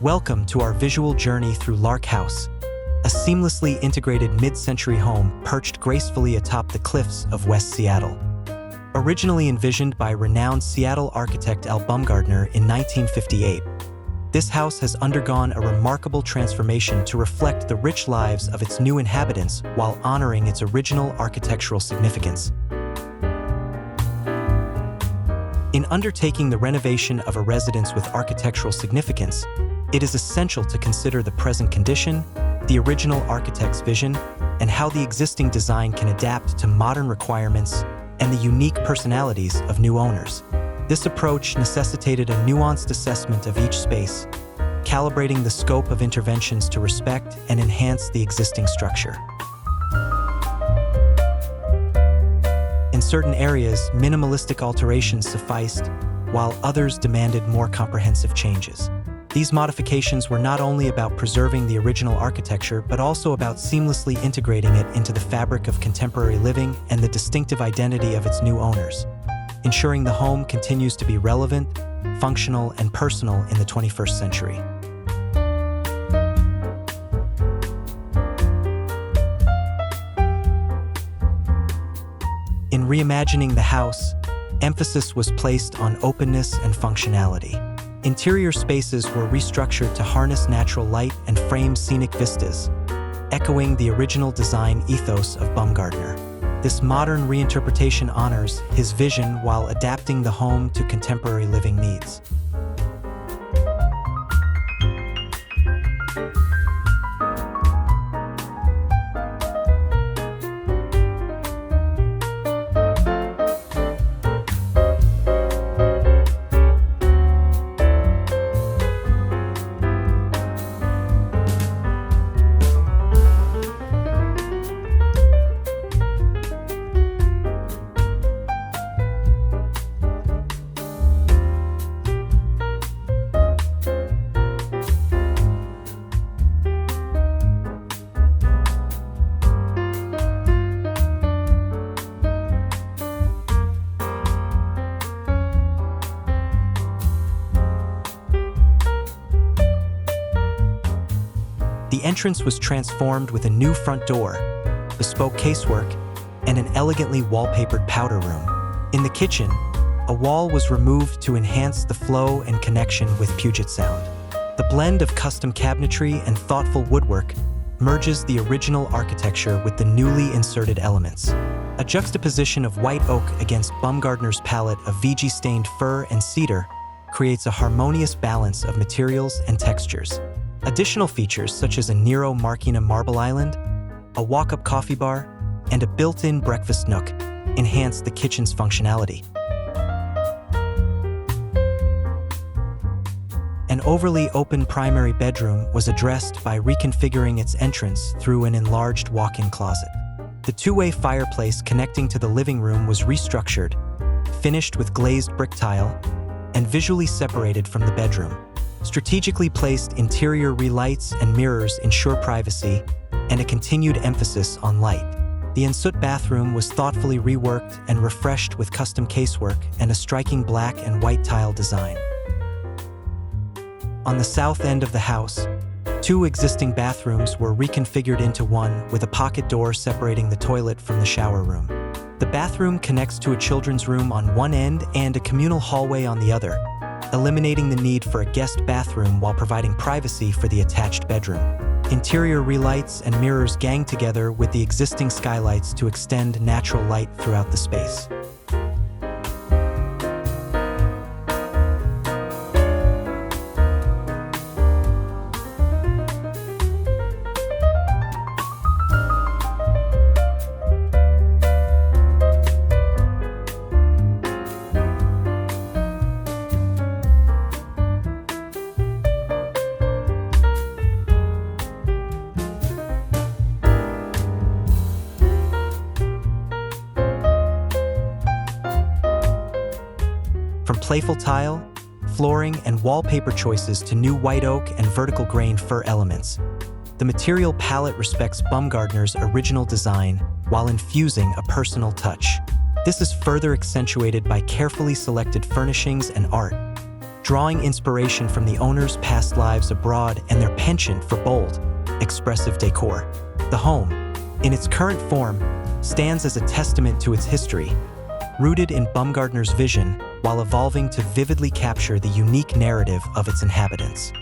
Welcome to our visual journey through Lark House, a seamlessly integrated mid-century home perched gracefully atop the cliffs of West Seattle. Originally envisioned by renowned Seattle architect Bumgardner in 1958, this house has undergone a remarkable transformation to reflect the rich lives of its new inhabitants while honoring its original architectural significance. In undertaking the renovation of a residence with architectural significance, it is essential to consider the present condition, the original architect's vision, and how the existing design can adapt to modern requirements and the unique personalities of new owners. This approach necessitated a nuanced assessment of each space, calibrating the scope of interventions to respect and enhance the existing structure. In certain areas, minimalistic alterations sufficed, while others demanded more comprehensive changes. These modifications were not only about preserving the original architecture, but also about seamlessly integrating it into the fabric of contemporary living and the distinctive identity of its new owners, ensuring the home continues to be relevant, functional, and personal in the 21st century. In reimagining the house, emphasis was placed on openness and functionality. Interior spaces were restructured to harness natural light and frame scenic vistas, echoing the original design ethos of Bumgardner. This modern reinterpretation honors his vision while adapting the home to contemporary living needs. The entrance was transformed with a new front door, bespoke casework, and an elegantly wallpapered powder room. In the kitchen, a wall was removed to enhance the flow and connection with Puget Sound. The blend of custom cabinetry and thoughtful woodwork merges the original architecture with the newly inserted elements. A juxtaposition of white oak against Bumgardner's palette of VG-stained fir and cedar creates a harmonious balance of materials and textures. Additional features such as a Nero Marquina marble island, a walk-up coffee bar, and a built-in breakfast nook enhance the kitchen's functionality. An overly open primary bedroom was addressed by reconfiguring its entrance through an enlarged walk-in closet. The two-way fireplace connecting to the living room was restructured, finished with glazed brick tile, and visually separated from the bedroom. Strategically placed interior relights and mirrors ensure privacy and a continued emphasis on light. The ensuite bathroom was thoughtfully reworked and refreshed with custom casework and a striking black and white tile design. On the south end of the house, two existing bathrooms were reconfigured into one with a pocket door separating the toilet from the shower room. The bathroom connects to a children's room on one end and a communal hallway on the other, eliminating the need for a guest bathroom while providing privacy for the attached bedroom. Interior relights and mirrors gang together with the existing skylights to extend natural light throughout the space. From playful tile, flooring, and wallpaper choices to new white oak and vertical grain fir elements, the material palette respects Bumgardner's original design while infusing a personal touch. This is further accentuated by carefully selected furnishings and art, drawing inspiration from the owner's past lives abroad and their penchant for bold, expressive decor. The home, in its current form, stands as a testament to its history, rooted in Bumgardner's vision while evolving to vividly capture the unique narrative of its inhabitants.